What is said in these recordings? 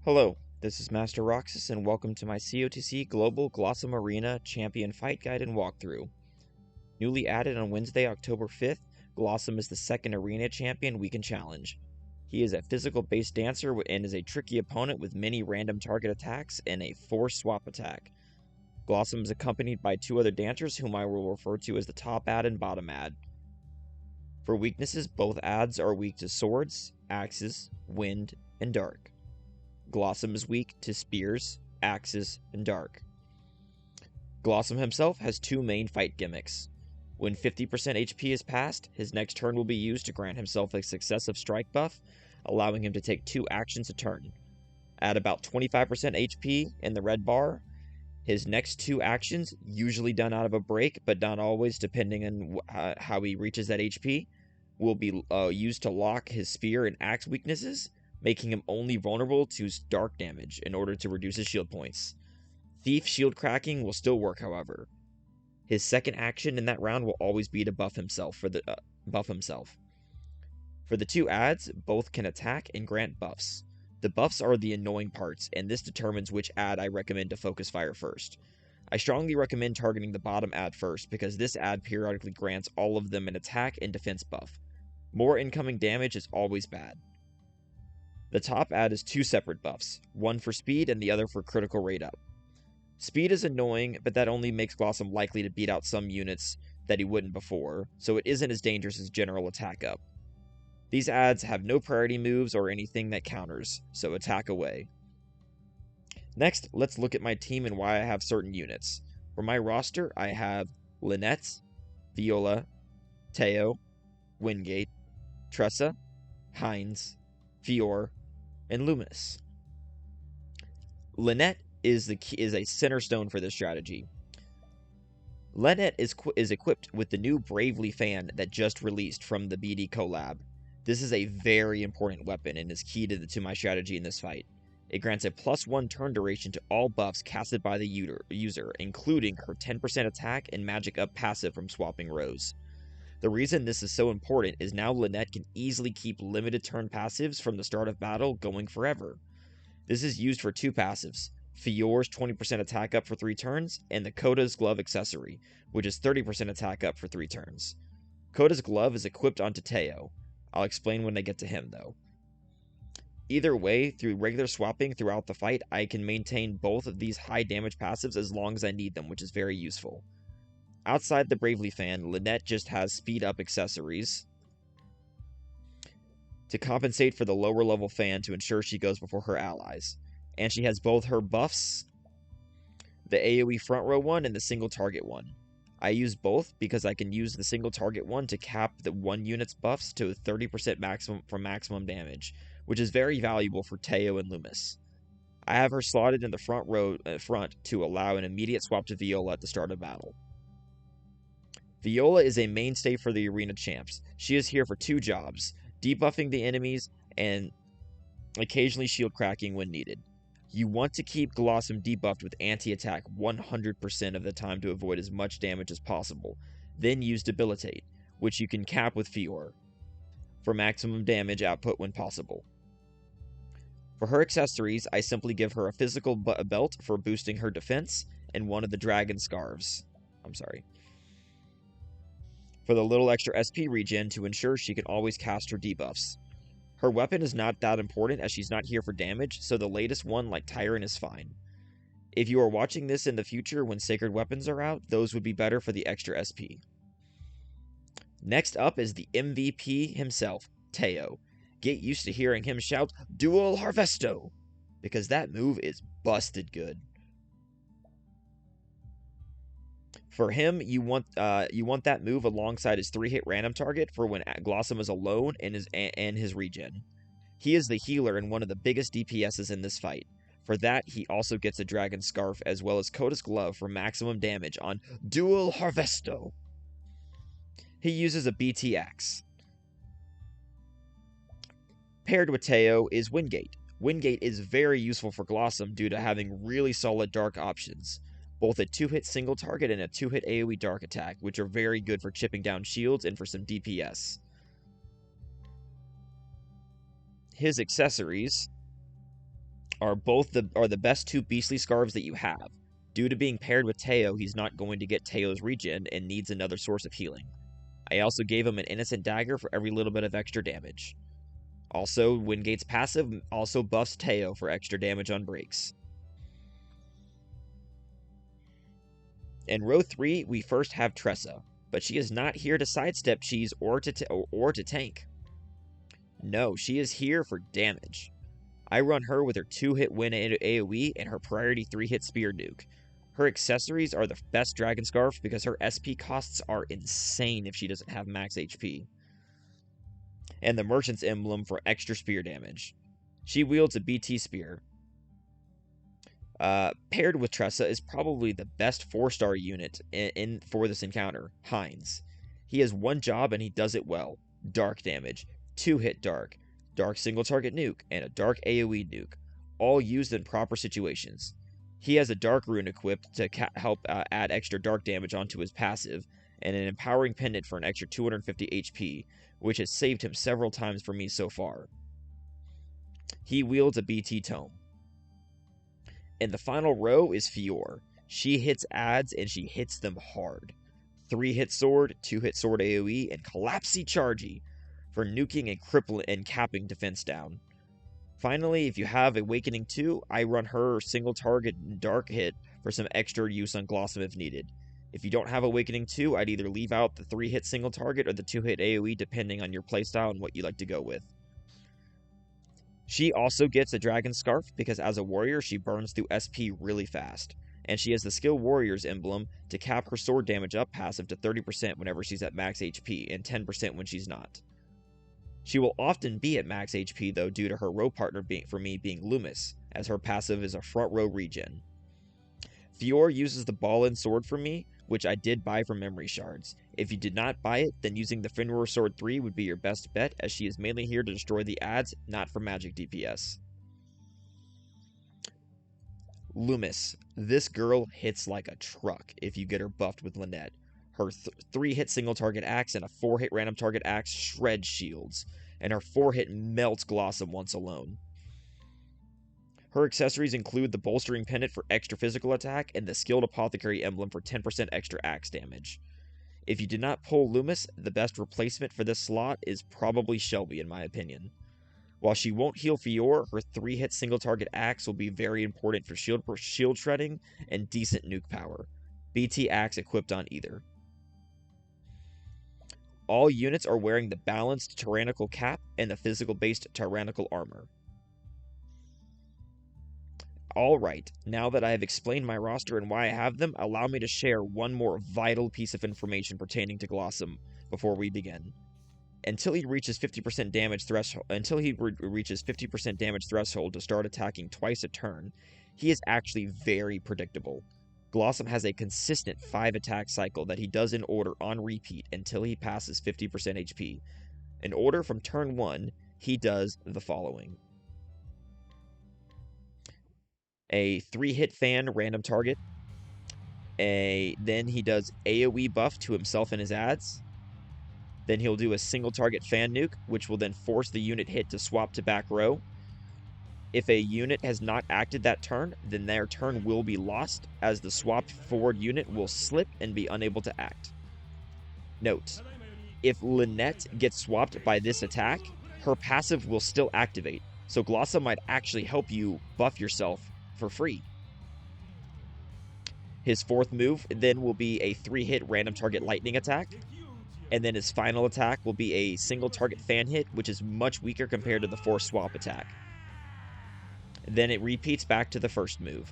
Hello, this is Master Roxas and welcome to my COTC Global Glossom Arena Champion Fight Guide and Walkthrough. Newly added on Wednesday, October 5th, Glossom is the second arena champion we can challenge. He is a physical-based dancer and is a tricky opponent with many random target attacks and a force swap attack. Glossom is accompanied by two other dancers whom I will refer to as the top ad and bottom ad. For weaknesses, both ads are weak to swords, axes, wind, and dark. Glossom is weak to spears, axes, and dark. Glossom himself has two main fight gimmicks. When 50% HP is passed, his next turn will be used to grant himself a successive strike buff, allowing him to take 2 actions a turn. At about 25% HP in the red bar, his next 2 actions, usually done out of a break, but not always depending on how he reaches that HP, will be used to lock his spear and axe weaknesses, making him only vulnerable to dark damage in order to reduce his shield points. Thief shield cracking will still work, however. His second action in that round will always be to buff himself. For the 2 ads, both can attack and grant buffs. The buffs are the annoying parts, and this determines which ad I recommend to focus fire first. I strongly recommend targeting the bottom ad first, because this ad periodically grants all of them an attack and defense buff. More incoming damage is always bad. The top ad is 2 separate buffs, one for speed and the other for critical rate up. Speed is annoying, but that only makes Glossom likely to beat out some units that he wouldn't before, so it isn't as dangerous as general attack up. These ads have no priority moves or anything that counters, so attack away. Next, let's look at my team and why I have certain units. For my roster, I have Lynette, Viola, Teo, Wingate, Tressa, Heinz, Fior, and Luminous. Lynette is a center stone for this strategy. Lynette is equipped with the new Bravely fan that just released from the BD collab. This is a very important weapon and is key to my strategy in this fight. It grants a +1 turn duration to all buffs casted by the user, including her 10% attack and magic up passive from swapping rows. The reason this is so important is now Lynette can easily keep limited turn passives from the start of battle going forever. This is used for 2 passives, Fior's 20% attack up for 3 turns, and the Coda's Glove accessory, which is 30% attack up for 3 turns. Coda's Glove is equipped onto Teo. I'll explain when I get to him, though. Either way, through regular swapping throughout the fight, I can maintain both of these high damage passives as long as I need them, which is very useful. Outside the Bravely fan, Lynette just has speed up accessories to compensate for the lower level fan to ensure she goes before her allies. And she has both her buffs, the AoE front row one and the single target one. I use both because I can use the single target one to cap the one unit's buffs to 30% maximum damage, which is very valuable for Teo and Loomis. I have her slotted in the front to allow an immediate swap to Viola at the start of battle. Viola is a mainstay for the arena champs. She is here for 2 jobs, debuffing the enemies and occasionally shield cracking when needed. You want to keep Glossom debuffed with anti-attack 100% of the time to avoid as much damage as possible. Then use Debilitate, which you can cap with Fior, for maximum damage output when possible. For her accessories, I simply give her a physical belt for boosting her defense, and one of the dragon scarves. For the little extra SP regen to ensure she can always cast her debuffs. Her weapon is not that important as she's not here for damage, so the latest one like Tyrant is fine. If you are watching this in the future when sacred weapons are out, those would be better for the extra SP. Next up is the MVP himself, Teo. Get used to hearing him shout, "Dual Harvesto!" because that move is busted good. For him, you want that move alongside his 3-hit random target for when Glossom is alone and his regen. He is the healer and one of the biggest DPSs in this fight. For that, he also gets a Dragon Scarf as well as Coda's Glove for maximum damage on Dual Harvesto. He uses a BTX. Paired with Teo is Wingate. Wingate is very useful for Glossom due to having really solid dark options. Both a 2-hit single target and a 2-hit AoE dark attack, which are very good for chipping down shields and for some DPS. His accessories are the best 2 Beastly Scarves that you have. Due to being paired with Teo, he's not going to get Teo's regen and needs another source of healing. I also gave him an Innocent Dagger for every little bit of extra damage. Also, Wingate's passive also buffs Teo for extra damage on breaks. In row 3, we first have Tressa, but she is not here to sidestep cheese or to tank. No, she is here for damage. I run her with her 2-hit win AoE and her priority 3-hit spear nuke. Her accessories are the best Dragon Scarf because her SP costs are insane if she doesn't have max HP. And the Merchant's Emblem for extra spear damage. She wields a BT spear. Paired with Tressa is probably the best 4-star unit for this encounter, Heinz. He has one job and he does it well. Dark damage, 2-hit dark, dark single target nuke, and a dark AoE nuke, all used in proper situations. He has a dark rune equipped to help add extra dark damage onto his passive, and an empowering pendant for an extra 250 HP, which has saved him several times for me so far. He wields a BT tome. In the final row is Fior. She hits adds and she hits them hard. 3-hit sword, 2-hit sword AoE, and Collapsy Chargy for nuking and crippling and capping defense down. Finally, if you have Awakening 2, I run her single target dark hit for some extra use on Glossom if needed. If you don't have Awakening 2, I'd either leave out the 3-hit single target or the 2-hit AoE depending on your playstyle and what you like to go with. She also gets a Dragon Scarf because as a warrior she burns through SP really fast, and she has the skill Warrior's Emblem to cap her sword damage up passive to 30% whenever she's at max HP and 10% when she's not. She will often be at max HP though due to her row partner being Loomis, as her passive is a front row regen. Fior uses the ball and sword for me, which I did buy from memory shards. If you did not buy it, then using the Fenrir Sword 3 would be your best bet, as she is mainly here to destroy the adds, not for magic DPS. Loomis. This girl hits like a truck if you get her buffed with Lynette. Her 3-hit single target axe and a 4-hit random target axe shreds shields, and her 4-hit melts Glossom once alone. Her accessories include the bolstering pendant for extra physical attack and the skilled apothecary emblem for 10% extra axe damage. If you did not pull Loomis, the best replacement for this slot is probably Shelby in my opinion. While she won't heal Fior, her 3-hit single target axe will be very important for shield shredding and decent nuke power. BT axe equipped on either. All units are wearing the balanced tyrannical cap and the physical-based tyrannical armor. Alright, now that I have explained my roster and why I have them, allow me to share one more vital piece of information pertaining to Glossom before we begin. Until he reaches 50% damage threshold to start attacking twice a turn, he is actually very predictable. Glossom has a consistent 5-attack cycle that he does in order on repeat until he passes 50% HP. In order from turn 1, he does the following. A 3-hit fan random target. Then he does AoE buff to himself and his adds. Then he'll do a single target fan nuke, which will then force the unit hit to swap to back row. If a unit has not acted that turn, then their turn will be lost, as the swapped forward unit will slip and be unable to act. Note, if Lynette gets swapped by this attack, her passive will still activate, so Glossom might actually help you buff yourself for free. His 4th move then will be a 3-hit random target lightning attack, and then his final attack will be a single target fan hit, which is much weaker compared to the forced swap attack. Then it repeats back to the first move.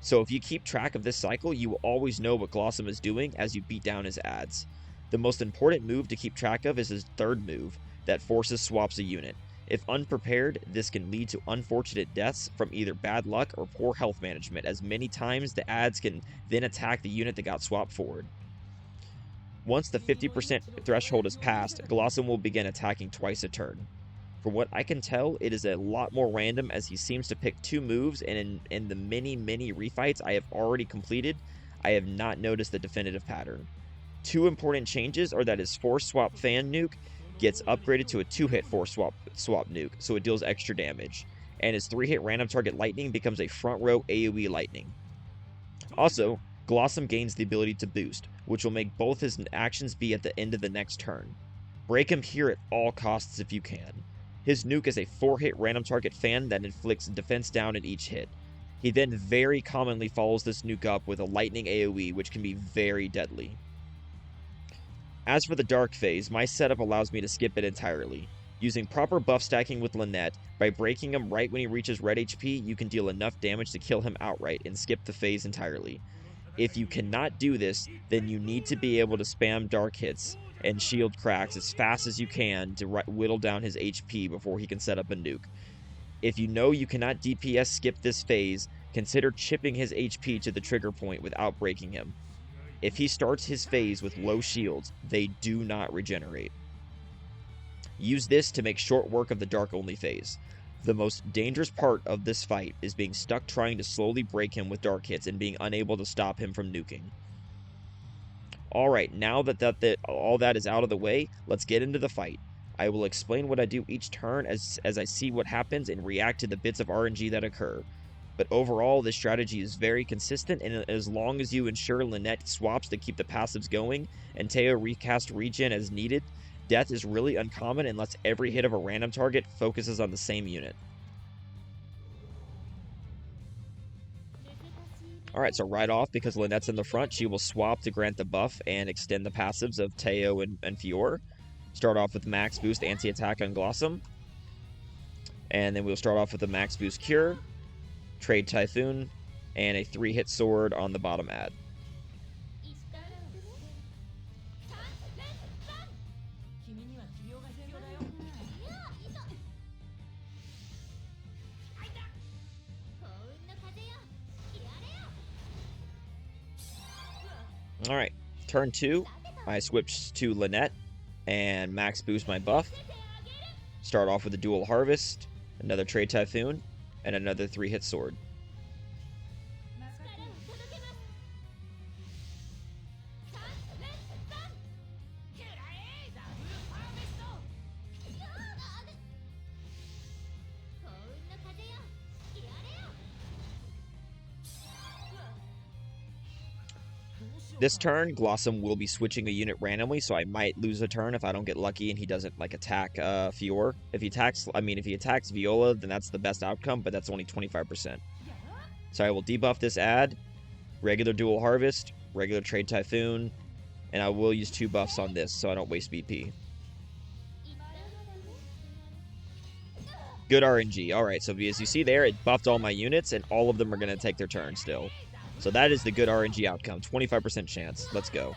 So if you keep track of this cycle, you will always know what Glossom is doing as you beat down his adds. The most important move to keep track of is his 3rd move, that forces swaps a unit. If unprepared, this can lead to unfortunate deaths from either bad luck or poor health management, as many times the adds can then attack the unit that got swapped forward. Once the 50% threshold is passed, Glossom will begin attacking twice a turn. From what I can tell, it is a lot more random, as he seems to pick 2 moves, and in the many refights I have already completed, I have not noticed the definitive pattern. 2 important changes are that his force swap fan nuke gets upgraded to a 2-hit force swap nuke, so it deals extra damage, and his 3-hit random target lightning becomes a front row AoE lightning. Also, Glossom gains the ability to boost, which will make both his actions be at the end of the next turn. Break him here at all costs if you can. His nuke is a 4-hit random target fan that inflicts defense down in each hit. He then very commonly follows this nuke up with a lightning AoE, which can be very deadly. As for the Dark phase, my setup allows me to skip it entirely. Using proper buff stacking with Lynette, by breaking him right when he reaches red HP, you can deal enough damage to kill him outright and skip the phase entirely. If you cannot do this, then you need to be able to spam Dark hits and shield cracks as fast as you can to whittle down his HP before he can set up a nuke. If you know you cannot DPS skip this phase, consider chipping his HP to the trigger point without breaking him. If he starts his phase with low shields, they do not regenerate. Use this to make short work of the Dark only phase. The most dangerous part of this fight is being stuck trying to slowly break him with Dark hits and being unable to stop him from nuking. Alright, now that all that is out of the way, let's get into the fight. I will explain what I do each turn as I see what happens and react to the bits of RNG that occur. But overall, this strategy is very consistent, and as long as you ensure Lynette swaps to keep the passives going, and Teo recast regen as needed, death is really uncommon unless every hit of a random target focuses on the same unit. Alright, so right off, because Lynette's in the front, she will swap to grant the buff and extend the passives of Teo and Fior. Start off with max boost anti-attack on Glossom. And then we'll start off with a max boost cure, trade Typhoon, and a 3-hit sword on the bottom ad. Alright, turn 2, I switch to Lynette and max boost my buff. Start off with a dual harvest, another trade Typhoon, and another 3-hit sword. This turn, Glossom will be switching a unit randomly, so I might lose a turn if I don't get lucky and he doesn't like attack Fior. If he attacks Viola, then that's the best outcome, but that's only 25%. So I will debuff this ad, regular dual harvest, regular trade Typhoon, and I will use 2 buffs on this so I don't waste BP. Good RNG. Alright, so as you see there, it buffed all my units, and all of them are going to take their turn still. So that is the good RNG outcome. 25% chance. Let's go.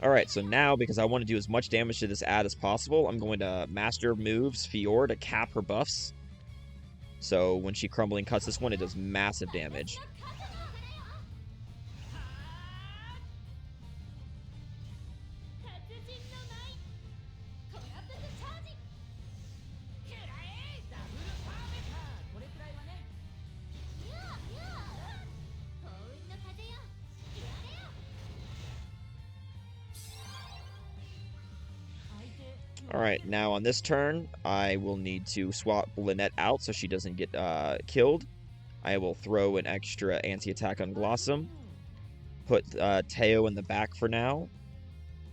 Alright, so now, because I want to do as much damage to this ad as possible, I'm going to Master Moves Fior to cap her buffs. So when she Crumbling cuts this one, it does massive damage. Alright, now on this turn, I will need to swap Lynette out so she doesn't get killed. I will throw an extra anti-attack on Glossom. Put Teo in the back for now.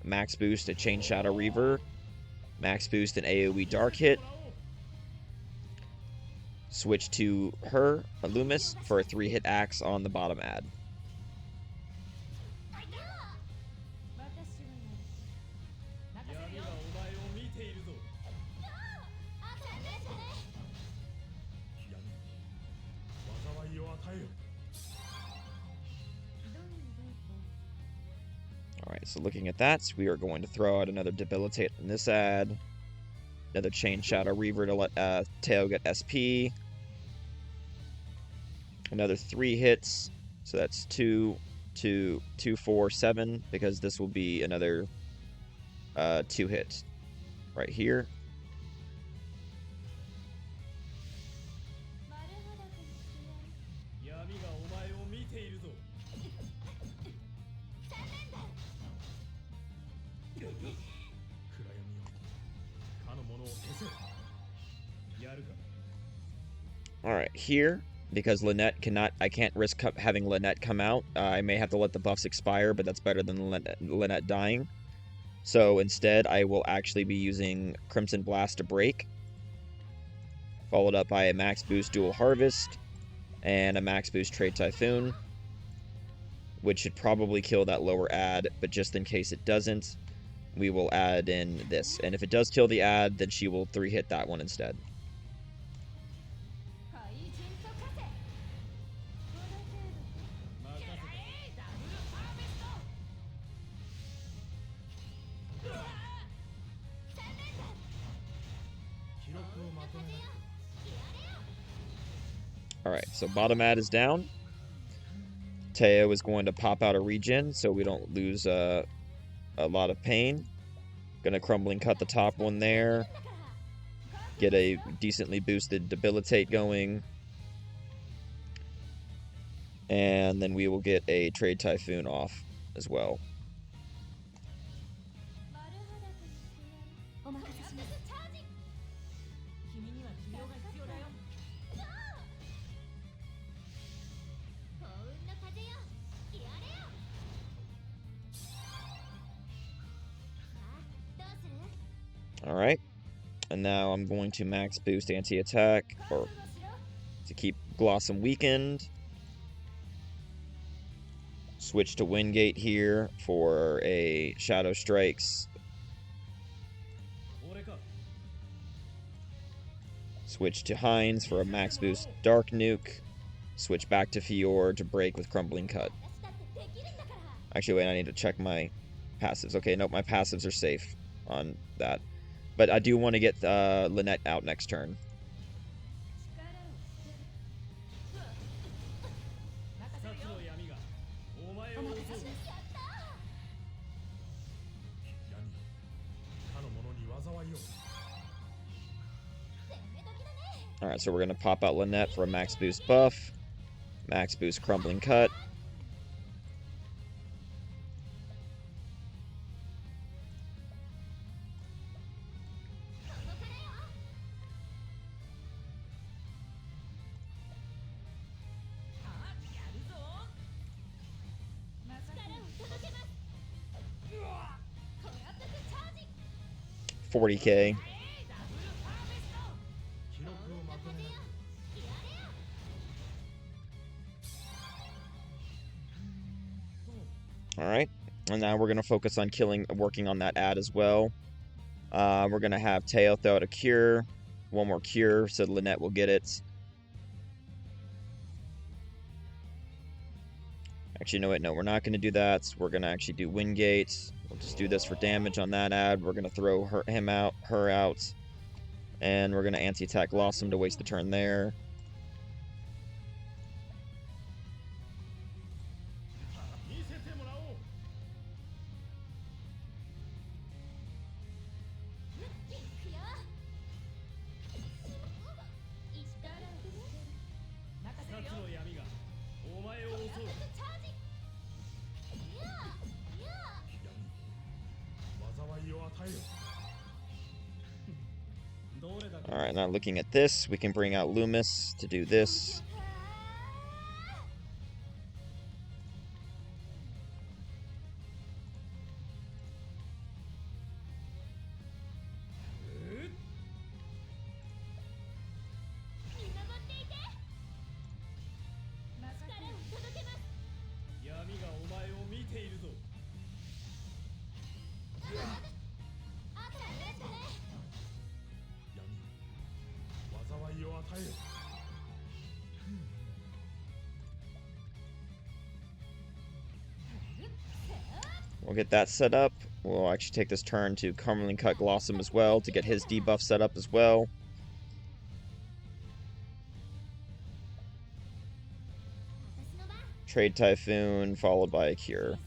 Max boost a Chain Shadow Reaver. Max boost an AoE Dark Hit. Switch to her, a Loomis, for a 3-hit axe on the bottom ad. Alright, so looking at that, we are going to throw out another Debilitate in this ad. Another Chain Shadow Reaver to let Teo get SP. Another 3 hits, so that's 2, 2, 2, 4, 7, because this will be another 2 hits right here. Alright, here, because I can't risk having Lynette come out. I may have to let the buffs expire, but that's better than Lynette dying. So instead, I will actually be using Crimson Blast to break, followed up by a max boost Dual Harvest, and a max boost Trade Typhoon, which should probably kill that lower ad, but just in case it doesn't, we will add in this. And if it does kill the ad, then she will 3-hit that one instead. Alright, so bottom ad is down. Teo is going to pop out a regen so we don't lose a lot of pain. Gonna Crumbling Cut the top one there. Get a decently boosted Debilitate going. And then we will get a Trade Typhoon off as well. Alright, and now I'm going to max boost anti-attack, or to keep Glossom weakened. Switch to Wingate here for a Shadow Strikes. Switch to Heinz for a max boost Dark Nuke. Switch back to Fior to break with Crumbling Cut. Actually, wait, I need to check my passives. Okay, nope, my passives are safe on that. But I do want to get Lynette out next turn. Alright, so we're going to pop out Lynette for a max boost buff. Max boost Crumbling Cut. $40K. Alright, and now we're going to focus on working on that ad as well. We're going to have Teo throw out a cure. One more cure, so Lynette will get it. Actually, no, wait, no, we're not going to do that. We're going to actually do Wingate. We'll just do this for damage on that ad. We're going to throw her out. And we're going to anti-attack Glossom to waste the turn there. Alright, now looking at this, we can bring out Loomis to do this. We'll get that set up. We'll actually take this turn to Cumberland Cut Glossom as well to get his debuff set up as well. Trade Typhoon followed by a cure.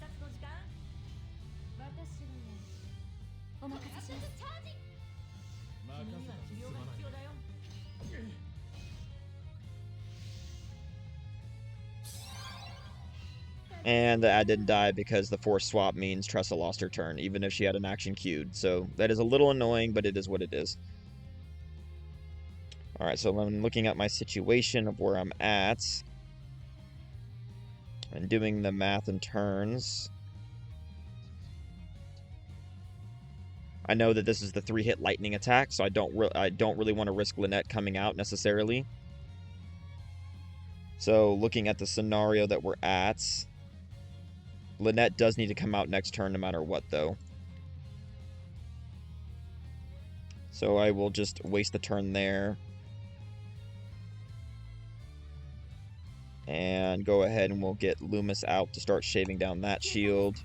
And the ad didn't die because the force swap means Tressa lost her turn, even if she had an action queued. So that is a little annoying, but it is what it is. Alright, so I'm looking at my situation of where I'm at and doing the math in turns. I know that this is the 3-hit lightning attack, so I don't really want to risk Lynette coming out necessarily. So looking at the scenario that we're at, Lynette does need to come out next turn no matter what, though. So I will just waste the turn there. And go ahead and we'll get Loomis out to start shaving down that shield.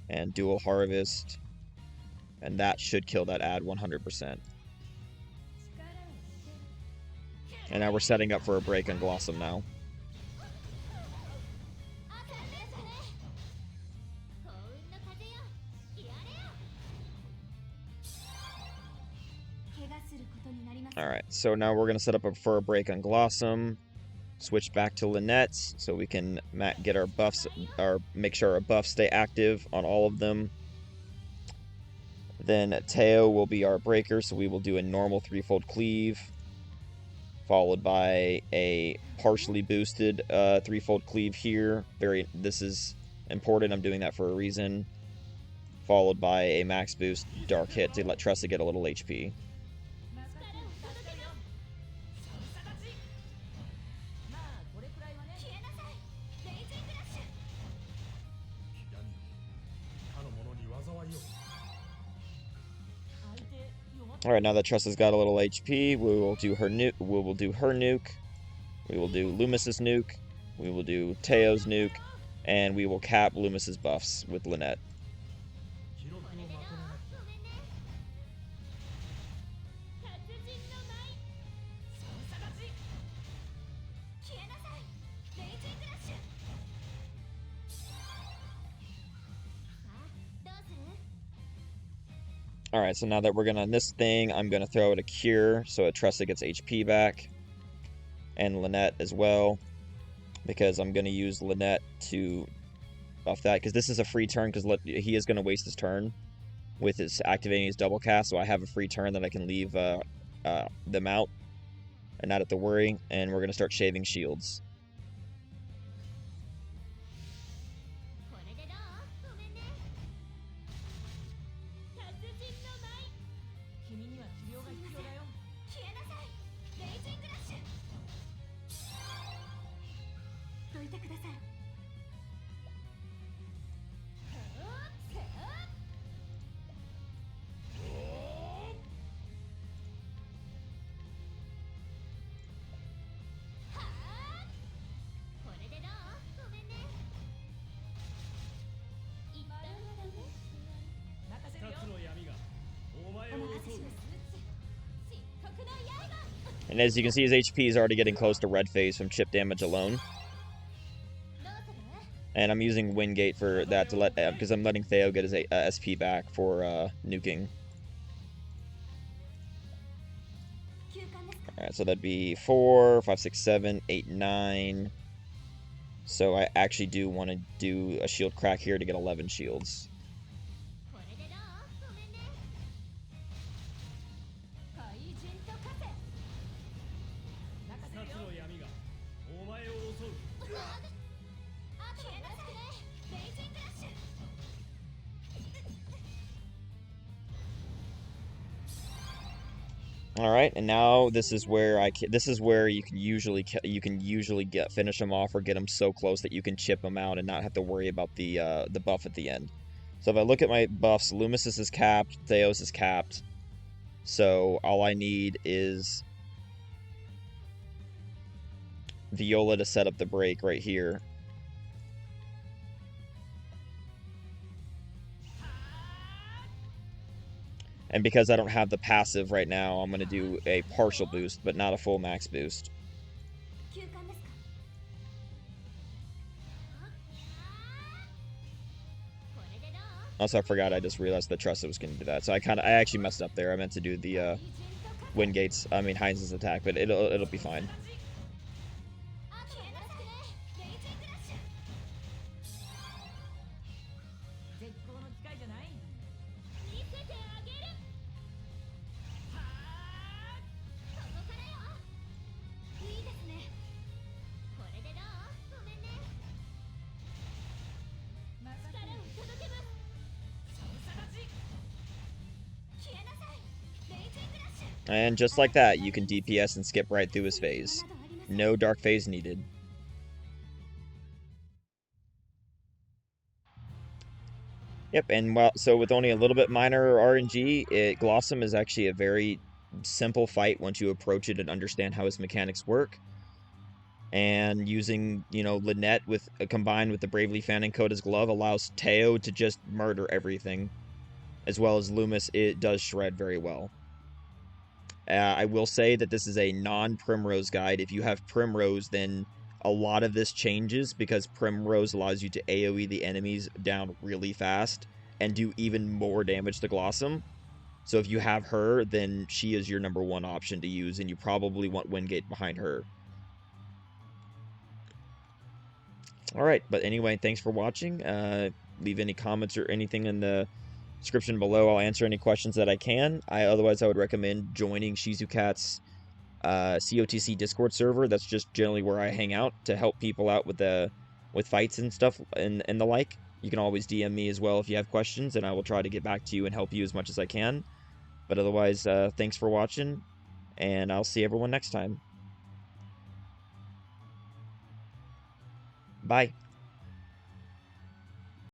And dual harvest. And that should kill that ad 100%. And now we're setting up for a break on Glossom now. Alright, so now we're going to set up for a break on Glossom. Switch back to Lynette so we can get our buffs, or make sure our buffs stay active on all of them. Then Teo will be our breaker, so we will do a normal 3-fold cleave, followed by a partially boosted 3-fold cleave here. This is important, I'm doing that for a reason. Followed by a max boost dark hit to let Tressa get a little HP. Alright, now that Tressa's got a little HP, we will do her nuke. We will do Loomis's nuke. We will do Teo's nuke. And we will cap Loomis's buffs with Lynette. Alright, so now that we're gonna this thing, I'm gonna throw out a cure so Tressa gets HP back. And Lynette as well. Because I'm gonna use Lynette to buff that. Because this is a free turn, because he is gonna waste his turn with his activating his double cast, so I have a free turn that I can leave them out and not have to worry. And we're gonna start shaving shields. And as you can see, his HP is already getting close to red phase from chip damage alone. And I'm using Wingate for that to let, because I'm letting Theo get his SP back for nuking. Alright, so that'd be 4, 5, 6, 7, 8, 9. So I actually do want to do a shield crack here to get 11 shields. All right, and now this is where you can usually finish them off or get them so close that you can chip them out and not have to worry about the buff at the end. So if I look at my buffs, Loomis's is capped, Theos is capped. So all I need is Viola to set up the break right here. And because I don't have the passive right now, I'm going to do a partial boost, but not a full max boost. Also, I forgot, I just realized that Tressa was going to do that. So I actually messed up there. I meant to do the Heinz's attack, but it'll be fine. And just like that, you can DPS and skip right through his phase. No dark phase needed. Yep, and so with only a little bit minor RNG, Glossom is actually a very simple fight once you approach it and understand how his mechanics work. And using, Lynette combined with the Bravely Fan and Coda's glove allows Teo to just murder everything. As well as Loomis, it does shred very well. I will say that this is a non-Primrose guide. If you have Primrose, then a lot of this changes because Primrose allows you to AoE the enemies down really fast and do even more damage to Glossom. So if you have her, then she is your number one option to use, and you probably want Wingate behind her. Alright, but anyway, thanks for watching. Leave any comments or anything in the description below. I'll answer any questions that I can. Otherwise, I would recommend joining Shizukat's COTC Discord server. That's just generally where I hang out to help people out with fights and stuff and the like. You can always DM me as well if you have questions, and I will try to get back to you and help you as much as I can. But otherwise, thanks for watching, and I'll see everyone next time. Bye.